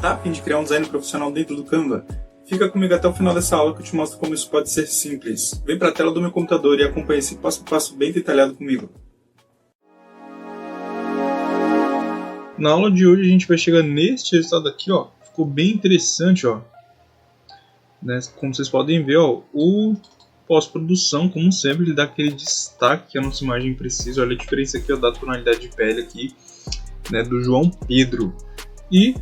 Tá a fim de criar um design profissional dentro do Canva? Fica comigo até o final dessa aula que eu te mostro como isso pode ser simples. Vem para a tela do meu computador e acompanhe esse passo a passo bem detalhado comigo. Na aula de hoje a gente vai chegar neste resultado aqui, ó. Ficou bem interessante, ó. Né? Como vocês podem ver, ó, o pós-produção, como sempre, ele dá aquele destaque que a nossa imagem precisa. Olha a diferença aqui, ó, da tonalidade de pele aqui, né, do João Pedro. E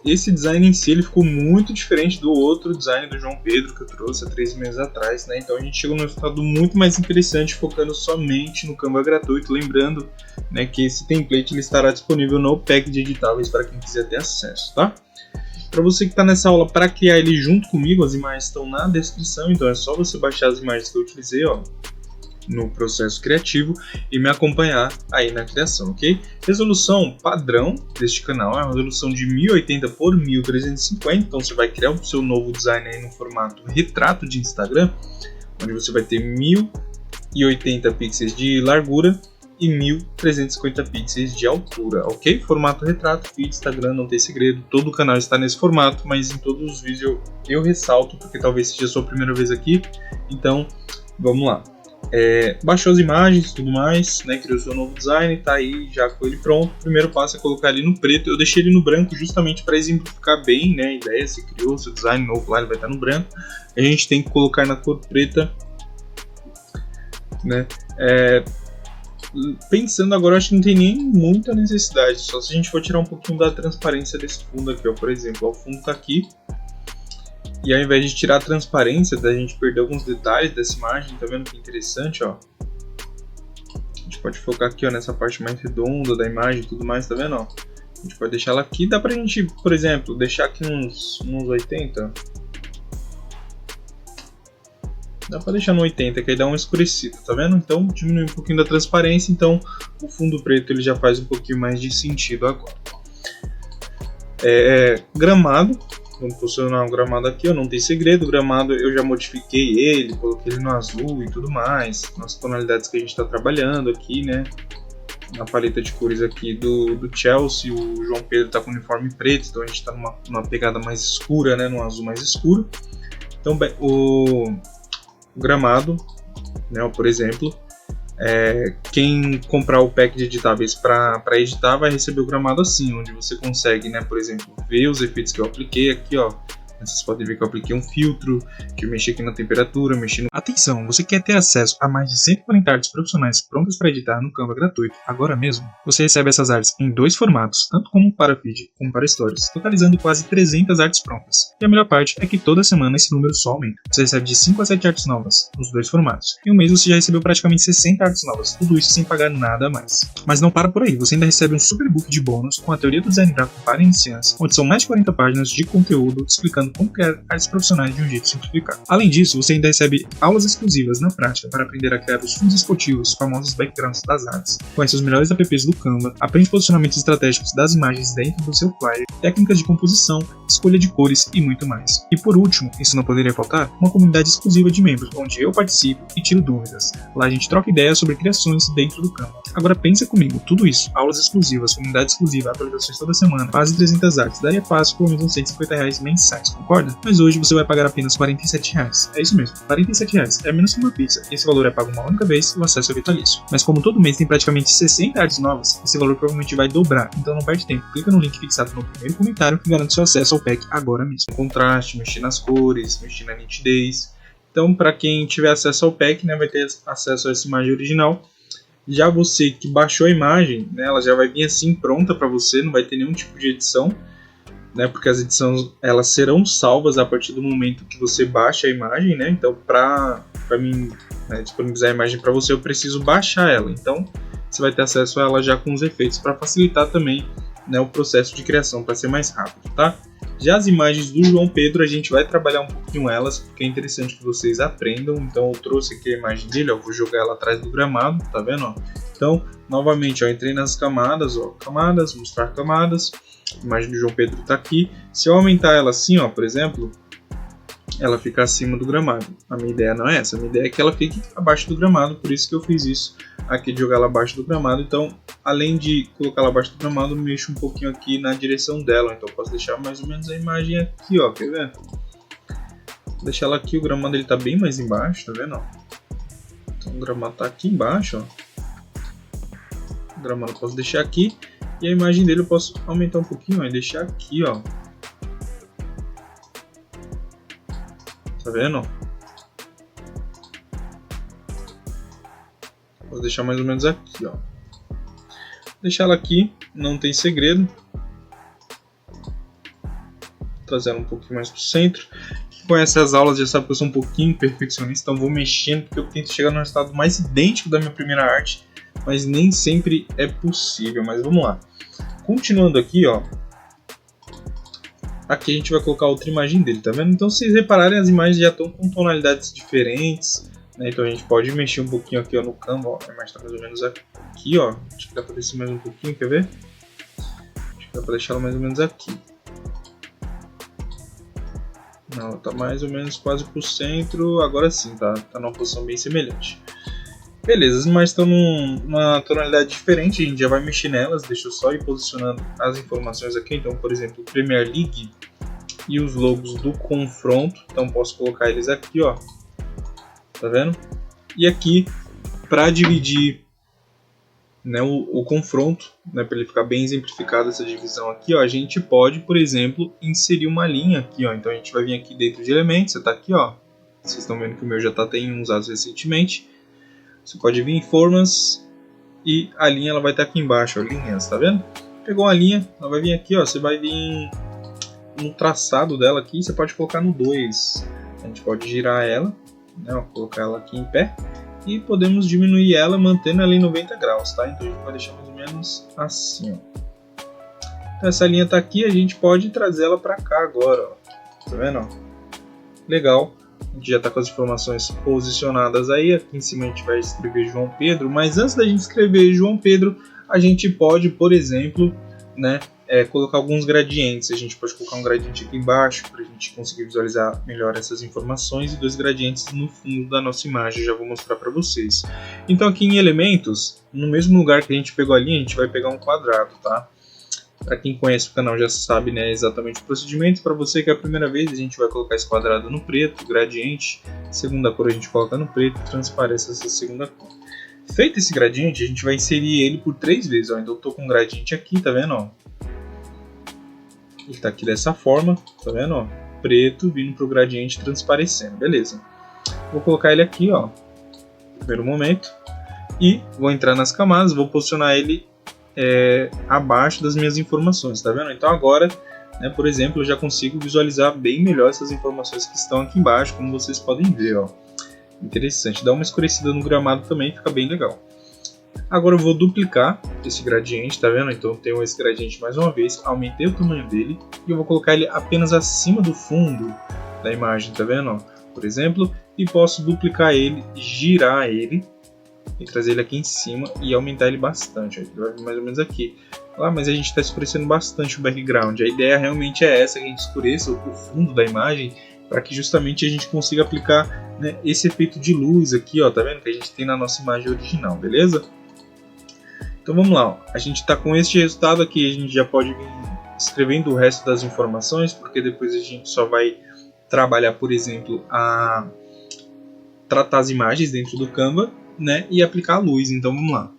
esse design em si ele ficou muito diferente do outro design do João Pedro que eu trouxe há 3 meses atrás, né? Então a gente chegou num resultado muito mais interessante, focando somente no Canva gratuito. Lembrando, né, que esse template ele estará disponível no pack de editáveis para quem quiser ter acesso, tá? Para você que está nessa aula para criar ele junto comigo, as imagens estão na descrição, então é só você baixar as imagens que eu utilizei, ó, no processo criativo e me acompanhar aí na criação, ok? Resolução padrão deste canal é uma resolução de 1080 por 1350, então você vai criar o seu novo design aí no formato retrato de Instagram, onde você vai ter 1080 pixels de largura e 1350 pixels de altura, ok? Formato retrato, feed, Instagram, não tem segredo, todo o canal está nesse formato, mas em todos os vídeos eu ressalto, porque talvez seja a sua primeira vez aqui, então vamos lá. Baixou as imagens e tudo mais, né? Criou seu novo design, tá aí já com ele pronto. O primeiro passo é colocar ele no preto. Eu deixei ele no branco justamente para exemplificar bem, né, a ideia. Você criou seu design novo lá, ele vai estar no branco. A gente tem que colocar na cor preta, né? Pensando agora, acho que não tem nem muita necessidade, só se a gente for tirar um pouquinho da transparência desse fundo aqui, ó. Por exemplo, ó, o fundo tá aqui. E ao invés de tirar a transparência, da gente perder alguns detalhes dessa imagem, tá vendo que interessante, ó? A gente pode focar aqui, ó, nessa parte mais redonda da imagem e tudo mais, tá vendo, ó? A gente pode deixar ela aqui, dá pra gente, por exemplo, deixar aqui uns 80. Dá pra deixar no 80, que aí dá uma escurecida, tá vendo? Então diminui um pouquinho da transparência, então o fundo preto ele já faz um pouquinho mais de sentido agora. Gramado. Vamos posicionar um gramado aqui, ó, não tem segredo, o gramado eu já modifiquei ele, coloquei ele no azul e tudo mais, nas tonalidades que a gente está trabalhando aqui, né, na paleta de cores aqui do Chelsea, o João Pedro está com o uniforme preto, então a gente está numa pegada mais escura, né, num azul mais escuro. Então o gramado, né, por exemplo, quem comprar o pack de editáveis para editar vai receber o gramado assim, onde você consegue, né, por exemplo, ver os efeitos que eu apliquei aqui, ó. Vocês podem ver que eu apliquei um filtro, que eu mexi aqui na temperatura, mexi no... Atenção, você quer ter acesso a mais de 140 artes profissionais prontas para editar no Canva gratuito agora mesmo? Você recebe essas artes em 2 formatos, tanto como para feed como para stories, totalizando quase 300 artes prontas. E a melhor parte é que toda semana esse número só aumenta. Você recebe de 5 a 7 artes novas, nos 2 formatos. Em um mês você já recebeu praticamente 60 artes novas, tudo isso sem pagar nada a mais. Mas não para por aí, você ainda recebe um super book de bônus com a teoria do design gráfico para iniciantes, onde são mais de 40 páginas de conteúdo explicando como criar artes profissionais de um jeito simplificado. Além disso, você ainda recebe aulas exclusivas na prática para aprender a criar os fundos esportivos, os famosos backgrounds das artes. Conhece os melhores apps do Canva, aprende posicionamentos estratégicos das imagens dentro do seu flyer, técnicas de composição, escolha de cores e muito mais. E por último, isso não poderia faltar, uma comunidade exclusiva de membros, onde eu participo e tiro dúvidas. Lá a gente troca ideias sobre criações dentro do Canva. Agora pensa comigo, tudo isso, aulas exclusivas, comunidade exclusiva, atualizações toda semana, quase 300 artes, daria fácil por menos uns R$150 mensais, concorda? Mas hoje você vai pagar apenas R$47. É isso mesmo, R$47. É menos que uma pizza. Esse valor é pago uma única vez e o acesso é vitalício. Mas como todo mês tem praticamente 60 artes novas, esse valor provavelmente vai dobrar. Então não perde tempo. Clica no link fixado no primeiro comentário e garante seu acesso ao pack agora mesmo. Contraste, mexer nas cores, mexer na nitidez. Então para quem tiver acesso ao pack, né, vai ter acesso a essa imagem original. Já você que baixou a imagem, né, ela já vai vir assim pronta para você, não vai ter nenhum tipo de edição. Né, porque as edições elas serão salvas a partir do momento que você baixa a imagem, né? Então para mim, né, disponibilizar a imagem para você, eu preciso baixar ela. Então você vai ter acesso a ela já com os efeitos para facilitar também, né, o processo de criação, para ser mais rápido, tá? Já as imagens do João Pedro a gente vai trabalhar um pouquinho elas, porque é interessante que vocês aprendam. Então eu trouxe aqui a imagem dele, ó, vou jogar ela atrás do gramado, tá vendo? Ó? Então novamente, ó, entrei nas camadas, ó, camadas, mostrar camadas. A imagem do João Pedro está aqui. Se eu aumentar ela assim, ó, por exemplo, ela fica acima do gramado. A minha ideia não é essa. A minha ideia é que ela fique abaixo do gramado. Por isso que eu fiz isso aqui, de jogar ela abaixo do gramado. Então além de colocar ela abaixo do gramado, eu mexo um pouquinho aqui na direção dela. Então eu posso deixar mais ou menos a imagem aqui, ó, quer ver? Vou deixar ela aqui, o gramado ele tá bem mais embaixo, tá vendo? Então o gramado tá aqui embaixo, ó. O gramado eu posso deixar aqui e a imagem dele eu posso aumentar um pouquinho, ó, e deixar aqui, ó. Tá vendo? Vou deixar mais ou menos aqui, ó. Deixar ela aqui, não tem segredo. Trazer ela um pouquinho mais pro centro. Quem conhece as aulas já sabe que eu sou um pouquinho perfeccionista, então vou mexendo porque eu tento chegar no resultado mais idêntico da minha primeira arte, mas nem sempre é possível. Mas vamos lá. Continuando aqui, ó. Aqui a gente vai colocar outra imagem dele, tá vendo? Então, se vocês repararem, as imagens já estão com tonalidades diferentes, né? Então a gente pode mexer um pouquinho aqui, ó, no Canva, ó. A imagem está mais ou menos aqui, ó. Acho que dá para descer mais um pouquinho, quer ver? Acho que dá para deixar ela mais ou menos aqui. Não, ela tá mais ou menos quase pro centro. Agora sim, tá numa posição bem semelhante. Beleza, as imagens estão numa tonalidade diferente, a gente já vai mexer nelas. Deixa eu só ir posicionando as informações aqui. Então, por exemplo, Premier League e os logos do confronto. Então, posso colocar eles aqui, ó. Tá vendo? E aqui, para dividir, né, o confronto, né, para ele ficar bem exemplificado essa divisão aqui, ó, a gente pode, por exemplo, inserir uma linha aqui, ó. Então, a gente vai vir aqui dentro de elementos. Você tá aqui, ó. Vocês estão vendo que o meu já tem usado recentemente. Você pode vir em formas e a linha ela vai estar aqui embaixo, ó, linhas, tá vendo? Pegou uma linha, ela vai vir aqui, ó, você vai vir no traçado dela aqui, você pode colocar no 2. A gente pode girar ela, né, ó, colocar ela aqui em pé e podemos diminuir ela mantendo ela em 90 graus, tá? Então a gente vai deixar mais ou menos assim, ó. Então essa linha tá aqui, a gente pode trazer ela para cá agora, ó. Tá vendo? Ó? Legal. A gente já está com as informações posicionadas aí. Aqui em cima a gente vai escrever João Pedro. Mas antes da gente escrever João Pedro, a gente pode, por exemplo, né, colocar alguns gradientes. A gente pode colocar um gradiente aqui embaixo para a gente conseguir visualizar melhor essas informações. E 2 gradientes no fundo da nossa imagem. Eu já vou mostrar para vocês. Então aqui em elementos, no mesmo lugar que a gente pegou a linha, a gente vai pegar um quadrado, tá? Para quem conhece o canal já sabe, né, exatamente o procedimento. Para você que é a primeira vez, a gente vai colocar esse quadrado no preto, gradiente. Segunda cor a gente coloca no preto, transparência essa segunda cor. Feito esse gradiente, a gente vai inserir ele por 3 vezes. Ó. Então eu estou com um gradiente aqui, tá vendo? Ó? Ele está aqui dessa forma, tá vendo? Ó? Preto vindo para o gradiente transparecendo, beleza. Vou colocar ele aqui, ó, no primeiro momento. E vou entrar nas camadas, vou posicionar ele abaixo das minhas informações, tá vendo? Então agora, né, por exemplo, eu já consigo visualizar bem melhor essas informações que estão aqui embaixo, como vocês podem ver, ó. Interessante, dá uma escurecida no gramado também, fica bem legal. Agora eu vou duplicar esse gradiente, tá vendo? Então eu tenho esse gradiente mais uma vez, aumentei o tamanho dele e eu vou colocar ele apenas acima do fundo da imagem, tá vendo? Ó, por exemplo, e posso duplicar ele, girar ele e trazer ele aqui em cima e aumentar ele bastante. Ele vai vir mais ou menos aqui. Ah, mas a gente está escurecendo bastante o background. A ideia realmente é essa, que a gente escureça o fundo da imagem para que justamente a gente consiga aplicar, né, esse efeito de luz aqui, ó, tá vendo? Que a gente tem na nossa imagem original, beleza? Então vamos lá, ó. A gente está com este resultado aqui, a gente já pode vir escrevendo o resto das informações, porque depois a gente só vai trabalhar, por exemplo, a tratar as imagens dentro do Canva, né, e aplicar a luz. Então vamos lá.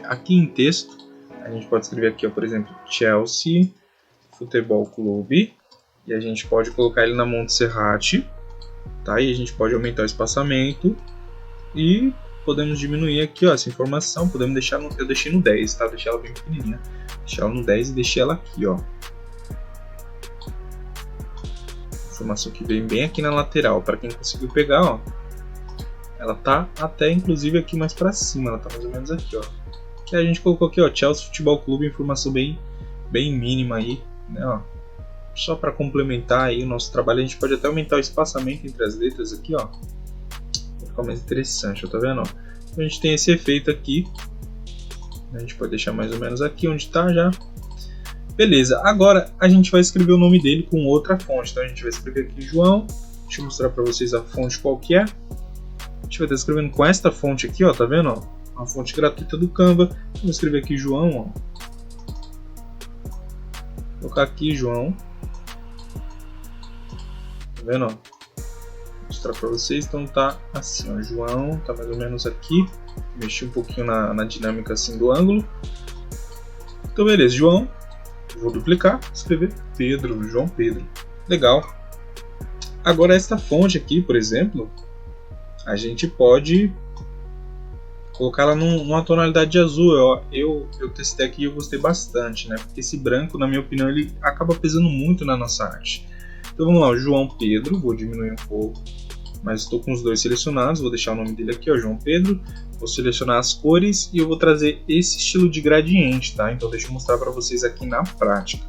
Aqui em texto a gente pode escrever aqui, ó, por exemplo, Chelsea Futebol Clube, e a gente pode colocar ele na Montserrat, tá? E a gente pode aumentar o espaçamento e podemos diminuir aqui, ó, essa informação. Podemos deixar eu deixei no 10, tá? Deixei ela bem pequenininha. Deixei ela no 10 e deixei ela aqui, ó. Informação que vem bem aqui na lateral, para quem conseguiu pegar, ó. Ela tá até inclusive aqui mais para cima, ela tá mais ou menos aqui, ó. Que a gente colocou aqui, ó, Chelsea Futebol Clube, informação bem mínima aí, né, ó. Só para complementar aí o nosso trabalho, a gente pode até aumentar o espaçamento entre as letras aqui, ó. Vai ficar mais interessante, ó, tá vendo, ó? Então a gente tem esse efeito aqui. A gente pode deixar mais ou menos aqui onde tá já. Beleza, agora a gente vai escrever o nome dele com outra fonte. Então a gente vai escrever aqui João. Deixa eu mostrar para vocês a fonte qual que é. A gente vai estar escrevendo com esta fonte aqui, ó, tá vendo? Ó? uma fonte gratuita do Canva. Vou escrever aqui João, ó. Vou colocar aqui João. Tá vendo, ó? Vou mostrar pra vocês. Então tá assim, ó. João tá mais ou menos aqui. Mexi um pouquinho na dinâmica assim do ângulo. Então beleza, João. Vou duplicar, escrever Pedro, João Pedro. Legal. Agora esta fonte aqui, por exemplo, a gente pode colocar ela numa tonalidade de azul. Eu testei aqui e eu gostei bastante, né? Porque esse branco, na minha opinião, ele acaba pesando muito na nossa arte. Então vamos lá, o João Pedro, vou diminuir um pouco, mas estou com os dois selecionados, vou deixar o nome dele aqui, ó, João Pedro. Vou selecionar as cores e eu vou trazer esse estilo de gradiente, tá? Então deixa eu mostrar para vocês aqui na prática.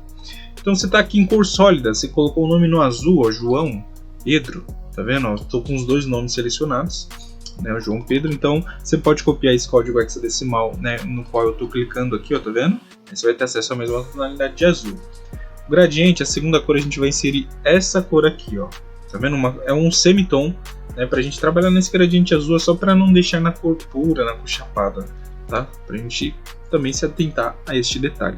Então você está aqui em cor sólida, você colocou o nome no azul, ó, João Pedro, tá vendo? Estou com os dois nomes selecionados, né, o João Pedro. Então você pode copiar esse código hexadecimal, né, no qual eu estou clicando aqui, ó, tá vendo? Aí você vai ter acesso à mesma tonalidade de azul. O gradiente, a segunda cor, a gente vai inserir essa cor aqui, ó, tá vendo? É um semitom, né, pra gente trabalhar nesse gradiente azul, é só para não deixar na cor pura, na cor chapada, tá? Pra gente também se atentar a este detalhe.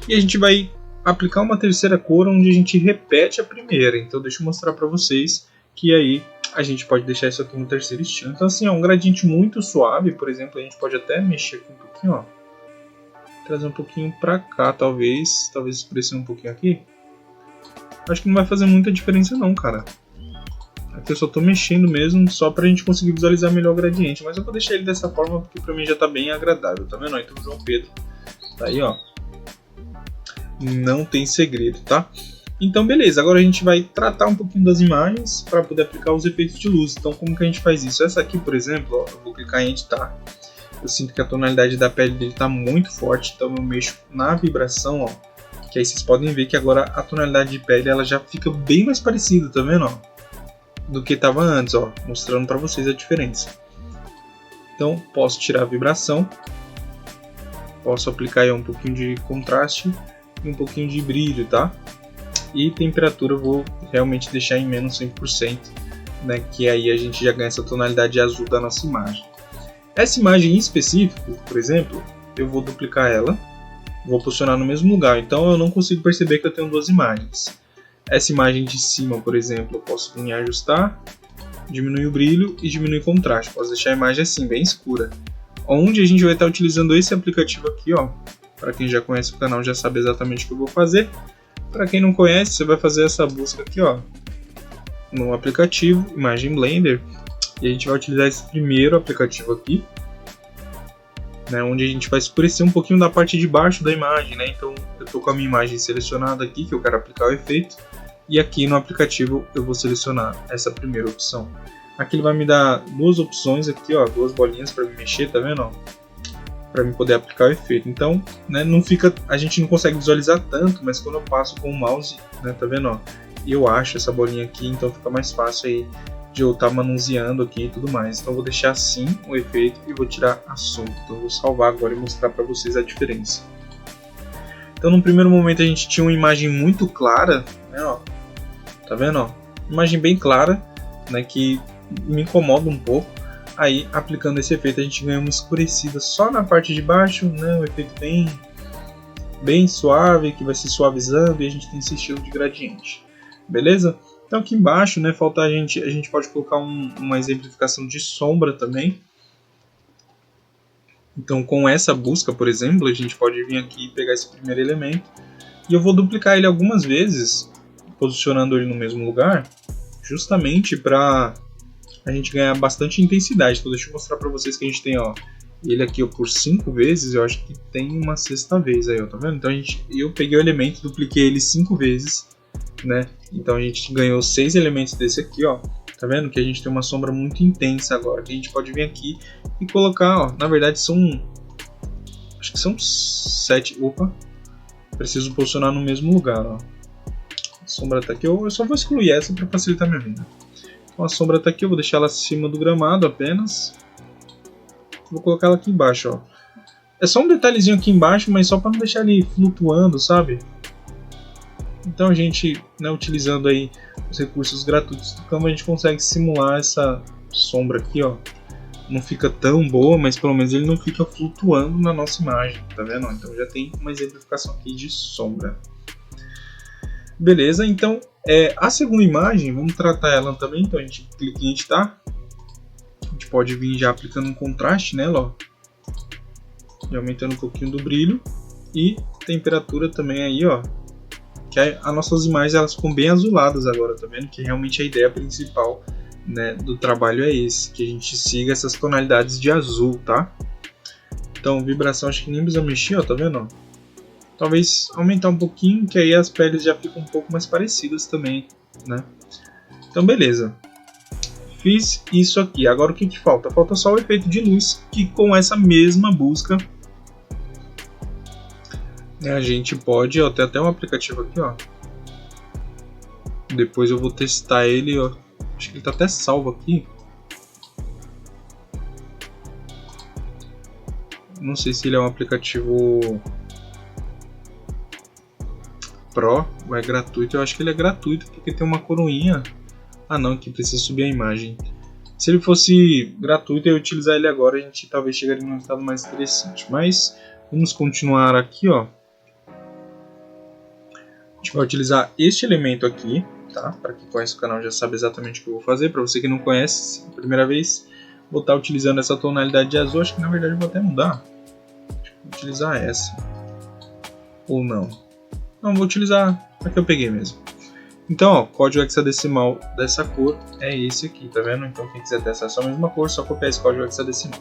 E a gente vai aplicar uma terceira cor onde a gente repete a primeira. Então deixa eu mostrar para vocês que aí a gente pode deixar isso aqui no terceiro estilo. Então assim, é um gradiente muito suave. Por exemplo, a gente pode até mexer aqui um pouquinho, ó, trazer um pouquinho para cá, talvez escurecer um pouquinho aqui. Acho que não vai fazer muita diferença não, cara. Aqui eu só estou mexendo mesmo, só para a gente conseguir visualizar melhor o gradiente. Mas eu vou deixar ele dessa forma porque para mim já está bem agradável, tá vendo? Então o João Pedro tá aí, ó. Não tem segredo, tá? Então beleza, agora a gente vai tratar um pouquinho das imagens para poder aplicar os efeitos de luz. Então como que a gente faz isso? Essa aqui, por exemplo, ó, eu vou clicar em editar. Eu sinto que a tonalidade da pele dele está muito forte, então eu mexo na vibração, ó, que aí vocês podem ver que agora a tonalidade de pele ela já fica bem mais parecida, tá vendo, ó, do que estava antes, ó, mostrando para vocês a diferença. Então posso tirar a vibração, posso aplicar aí um pouquinho de contraste e um pouquinho de brilho, tá? E temperatura eu vou realmente deixar em menos 100%, né? Que aí a gente já ganha essa tonalidade azul da nossa imagem. Essa imagem em específico, por exemplo, eu vou duplicar ela, vou posicionar no mesmo lugar, então eu não consigo perceber que eu tenho duas imagens. Essa imagem de cima, por exemplo, eu posso vir em ajustar, diminuir o brilho e diminuir o contraste. Posso deixar a imagem assim, bem escura. Onde a gente vai estar utilizando esse aplicativo aqui, ó. Para quem já conhece o canal já sabe exatamente o que eu vou fazer. Para quem não conhece, você vai fazer essa busca aqui, ó, no aplicativo Imagem Blender, e a gente vai utilizar esse primeiro aplicativo aqui, né, onde a gente vai escurecer um pouquinho da parte de baixo da imagem, né? Então eu estou com a minha imagem selecionada aqui, que eu quero aplicar o efeito, e aqui no aplicativo eu vou selecionar essa primeira opção. Aqui ele vai me dar duas opções aqui, ó, duas bolinhas para me mexer, tá vendo, ó? Para mim poder aplicar o efeito. Então, né, não fica, a gente não consegue visualizar tanto, mas quando eu passo com o mouse, né, tá vendo, ó, eu acho essa bolinha aqui, então fica mais fácil aí de eu estar manuseando aqui e tudo mais. Então eu vou deixar assim o efeito e vou tirar a sombra. Então eu vou salvar agora e mostrar para vocês a diferença. Então no primeiro momento a gente tinha uma imagem muito clara, né, ó, tá vendo, ó, imagem bem clara, né, que me incomoda um pouco. Aí, aplicando esse efeito, a gente ganha uma escurecida só na parte de baixo, né? Um efeito bem suave, que vai se suavizando, e a gente tem esse estilo de gradiente. Beleza? Então aqui embaixo, né, falta a gente pode colocar uma exemplificação de sombra também. Então com essa busca, por exemplo, a gente pode vir aqui e pegar esse primeiro elemento. E eu vou duplicar ele algumas vezes, posicionando ele no mesmo lugar, justamente para a gente ganhar bastante intensidade. Então deixa eu mostrar para vocês que a gente tem, ó, ele aqui, ó, por 5 vezes, eu acho que tem uma sexta vez aí, ó, tá vendo? Então eu peguei o elemento, dupliquei ele 5 vezes, né? Então a gente ganhou 6 elementos desse aqui, ó. Tá vendo que a gente tem uma sombra muito intensa agora, que a gente pode vir aqui e colocar, ó, na verdade acho que são 7, opa, preciso posicionar no mesmo lugar, ó. A sombra tá aqui, eu só vou excluir essa para facilitar minha vida. Então a sombra está aqui, eu vou deixar ela acima do gramado apenas. Vou colocar ela aqui embaixo, ó. É só um detalhezinho aqui embaixo, mas só para não deixar ele flutuando, sabe? Então a gente, né, utilizando aí os recursos gratuitos do Canva, a gente consegue simular essa sombra aqui, ó, não fica tão boa, mas pelo menos ele não fica flutuando na nossa imagem, tá vendo? Então já tem uma exemplificação aqui de sombra. Beleza, então a segunda imagem, vamos tratar ela também. Então a gente clica em editar, a gente pode vir já aplicando um contraste nela, ó, e aumentando um pouquinho do brilho e temperatura também aí, ó, que as nossas imagens elas ficam bem azuladas agora, tá vendo? Que realmente a ideia principal, né, do trabalho é esse, que a gente siga essas tonalidades de azul, tá? Então vibração acho que nem precisa mexer, ó, tá vendo? Talvez aumentar um pouquinho, que aí as peles já ficam um pouco mais parecidas também, né? Então beleza, fiz isso aqui. Agora o que falta? Falta só o efeito de luz, que com essa mesma busca, né, a gente pode, ó, tem até um aplicativo aqui, ó. Depois eu vou testar ele, ó. Acho que ele tá até salvo aqui. Não sei se ele é um aplicativo Pro ou é gratuito. Eu acho que ele é gratuito porque tem uma coroinha. Ah não, que precisa subir a imagem. Se ele fosse gratuito eu ia utilizar ele agora, a gente talvez chegaria num resultado mais interessante. Mas vamos continuar aqui, ó. A gente vai utilizar este elemento aqui, tá? Para quem conhece o canal já sabe exatamente o que eu vou fazer. Para você que não conhece, a primeira vez, vou estar utilizando essa tonalidade de azul. Acho que na verdade eu vou até mudar. Vou utilizar essa. Ou não. Não, vou utilizar a que eu peguei mesmo. Então, ó, código hexadecimal dessa cor é esse aqui, tá vendo? Então quem quiser ter acesso à mesma cor, só copiar esse código hexadecimal.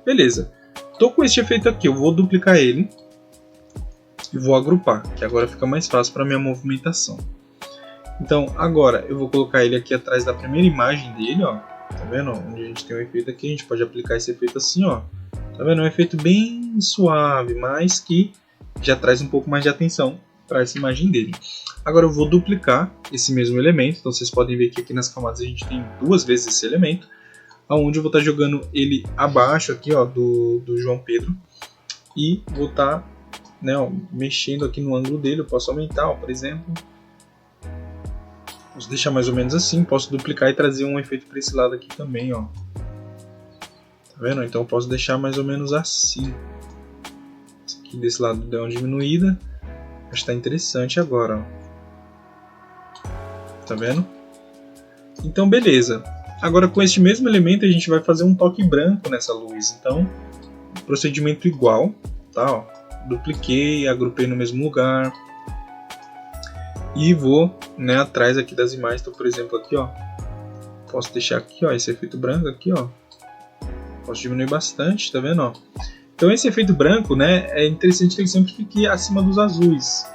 Beleza. Tô com este efeito aqui, eu vou duplicar ele e vou agrupar, que agora fica mais fácil para minha movimentação. Então agora eu vou colocar ele aqui atrás da primeira imagem dele, ó. Tá vendo? Onde a gente tem um efeito aqui, a gente pode aplicar esse efeito assim, ó. Tá vendo? É um efeito bem suave, mas que já traz um pouco mais de atenção para essa imagem dele. Agora eu vou duplicar esse mesmo elemento, então vocês podem ver que aqui nas camadas a gente tem duas vezes esse elemento, onde eu vou estar jogando ele abaixo aqui, ó, do João Pedro, e vou estar, né, ó, mexendo aqui no ângulo dele. Eu posso aumentar, ó, por exemplo, posso deixar mais ou menos assim, posso duplicar e trazer um efeito para esse lado aqui também, ó. Tá vendo? Então eu posso deixar mais ou menos assim. Aqui desse lado deu uma diminuída. Acho que tá interessante agora, ó. Tá vendo? Então beleza. Agora com este mesmo elemento a gente vai fazer um toque branco nessa luz. Então, procedimento igual, tá? Ó, dupliquei, agrupei no mesmo lugar. E vou, né, atrás aqui das imagens. Então, por exemplo, aqui, ó. Posso deixar aqui, ó, esse efeito branco aqui, ó. Posso diminuir bastante, tá vendo, ó? Então esse efeito branco, né, é interessante que ele sempre fique acima dos azuis,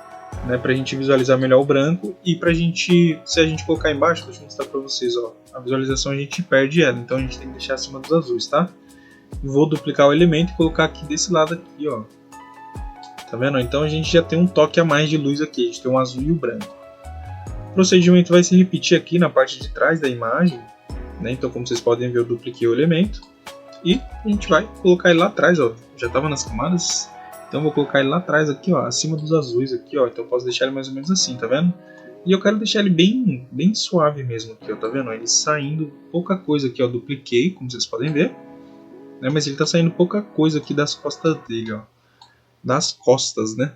né, pra gente visualizar melhor o branco e pra gente, se a gente colocar embaixo, deixa eu mostrar pra vocês, ó, a visualização a gente perde ela, então a gente tem que deixar acima dos azuis, tá? Vou duplicar o elemento e colocar aqui desse lado aqui, ó. Tá vendo? Então a gente já tem um toque a mais de luz aqui, a gente tem um azul e o branco. O procedimento vai se repetir aqui na parte de trás da imagem, né, então como vocês podem ver eu dupliquei o elemento. E a gente vai colocar ele lá atrás, ó. Já estava nas camadas, então vou colocar ele lá atrás aqui, ó, acima dos azuis aqui, ó. Então eu posso deixar ele mais ou menos assim, tá vendo? E eu quero deixar ele bem suave mesmo aqui, ó, tá vendo? Ele saindo pouca coisa aqui, ó. Dupliquei, como vocês podem ver, né? Mas ele tá saindo pouca coisa aqui das costas dele, ó. Das costas, né?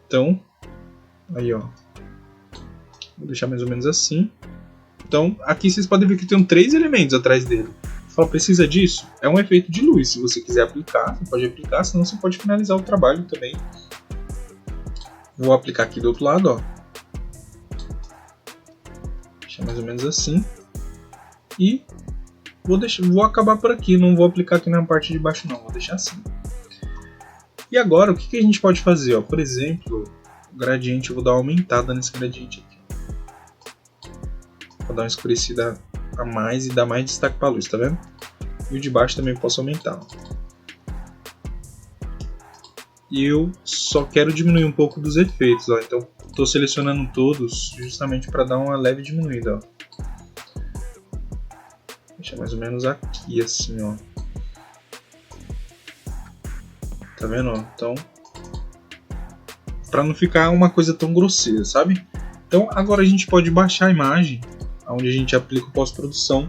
Então, aí, ó. Vou deixar mais ou menos assim. Então, aqui vocês podem ver que tem 3 elementos atrás dele. Só precisa disso? É um efeito de luz. Se você quiser aplicar, você pode aplicar, senão você pode finalizar o trabalho também. Vou aplicar aqui do outro lado, ó. Deixar mais ou menos assim. E vou acabar por aqui. Não vou aplicar aqui na parte de baixo, não. Vou deixar assim. E agora, o que a gente pode fazer? Ó? Por exemplo, o gradiente, eu vou dar uma aumentada nesse gradiente aqui. Vou dar uma escurecida a mais e dar mais destaque para a luz, tá vendo? E o de baixo também posso aumentar. E eu só quero diminuir um pouco dos efeitos, ó. Então estou selecionando todos justamente para dar uma leve diminuída, ó. Deixa mais ou menos aqui assim, ó. Tá vendo, ó? Então, para não ficar uma coisa tão grosseira, sabe? Então agora a gente pode baixar a imagem onde a gente aplica o pós-produção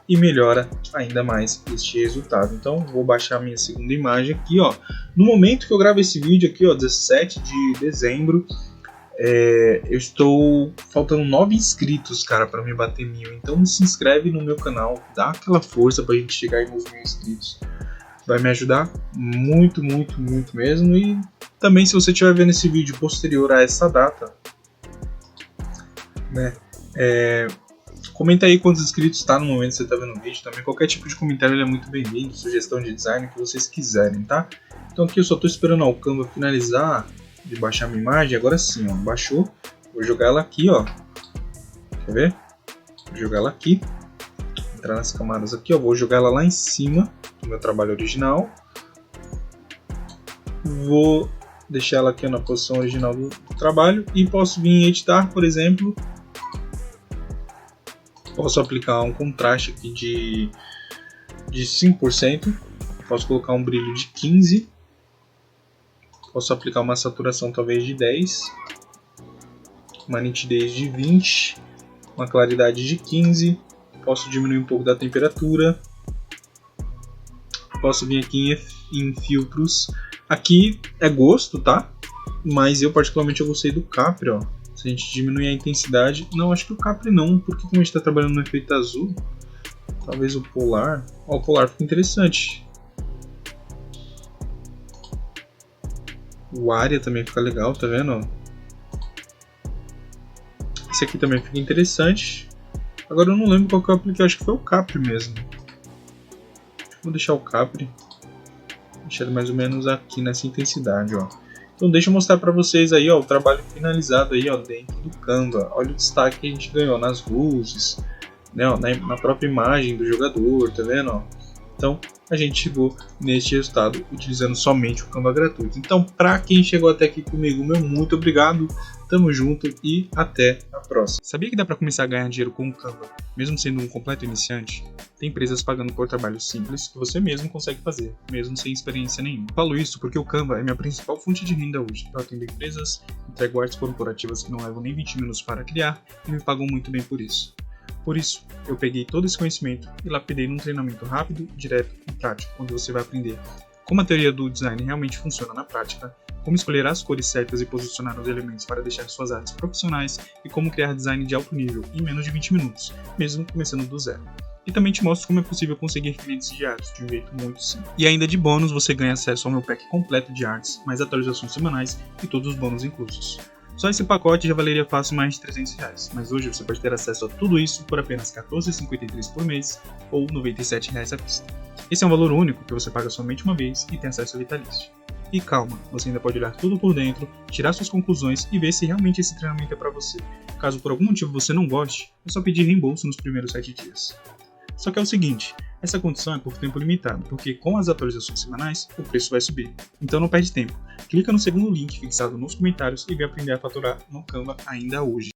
e melhora ainda mais este resultado. Então vou baixar a minha segunda imagem aqui, ó. No momento que eu gravo esse vídeo aqui, ó, 17 de dezembro, eu estou faltando 9 inscritos, cara, para me bater 1000. Então se inscreve no meu canal, dá aquela força pra gente chegar em 1000 inscritos. Vai me ajudar muito, muito, muito mesmo. E também, se você estiver vendo esse vídeo posterior a essa data, né, comenta aí quantos inscritos está no momento que você está vendo o vídeo. Também qualquer tipo de comentário ele é muito bem-vindo, sugestão de design que vocês quiserem, tá? Então aqui eu só estou esperando o Canva finalizar de baixar minha imagem. Agora sim, ó, baixou. Vou jogar ela aqui, ó. Quer ver? Vou jogar ela aqui. Entrar nas camadas aqui, ó. Vou jogar ela lá em cima do meu trabalho original. Vou deixar ela aqui, ó, na posição original do trabalho. E posso vir em editar, por exemplo. Posso aplicar um contraste aqui de 5%. Posso colocar um brilho de 15%. Posso aplicar uma saturação talvez de 10%. Uma nitidez de 20%. Uma claridade de 15%. Posso diminuir um pouco da temperatura. Posso vir aqui em filtros. Aqui é gosto, tá? Mas eu particularmente gostei do Capri, ó. Se a gente diminuir a intensidade... Não, acho que o Capri não, porque como a gente está trabalhando no efeito azul, talvez o Polar... Ó, o Polar fica interessante. O Aria também fica legal, tá vendo? Esse aqui também fica interessante. Agora eu não lembro qual que eu apliquei, acho que foi o Capri mesmo. Vou deixar o Capri. Deixar ele mais ou menos aqui nessa intensidade, ó. Então deixa eu mostrar para vocês aí, ó, o trabalho finalizado aí, ó, dentro do Canva. Olha o destaque que a gente ganhou nas luzes, né, ó, na própria imagem do jogador, tá vendo, ó? Então a gente chegou neste resultado utilizando somente o Canva gratuito. Então, para quem chegou até aqui comigo, meu muito obrigado. Tamo junto e até a próxima. Sabia que dá para começar a ganhar dinheiro com o Canva, mesmo sendo um completo iniciante? Tem empresas pagando por trabalhos simples que você mesmo consegue fazer, mesmo sem experiência nenhuma. Falo isso porque o Canva é minha principal fonte de renda hoje. Eu atendo empresas, entrego artes corporativas que não levam nem 20 minutos para criar e me pagam muito bem por isso. Por isso, eu peguei todo esse conhecimento e lapidei num treinamento rápido, direto e prático, onde você vai aprender como a teoria do design realmente funciona na prática, como escolher as cores certas e posicionar os elementos para deixar suas artes profissionais e como criar design de alto nível em menos de 20 minutos, mesmo começando do zero. E também te mostro como é possível conseguir clientes de artes de um jeito muito simples. E ainda de bônus você ganha acesso ao meu pack completo de artes, mais atualizações semanais e todos os bônus inclusos. Só esse pacote já valeria fácil mais de R$300, mas hoje você pode ter acesso a tudo isso por apenas R$ 14,53 por mês ou R$ 97,00 à vista. Esse é um valor único que você paga somente uma vez e tem acesso ao vitalício. E calma, você ainda pode olhar tudo por dentro, tirar suas conclusões e ver se realmente esse treinamento é para você. Caso por algum motivo você não goste, é só pedir reembolso nos primeiros 7 dias. Só que é o seguinte, essa condição é por tempo limitado, porque com as atualizações semanais, o preço vai subir. Então não perde tempo, clica no segundo link fixado nos comentários e vem aprender a faturar no Canva ainda hoje.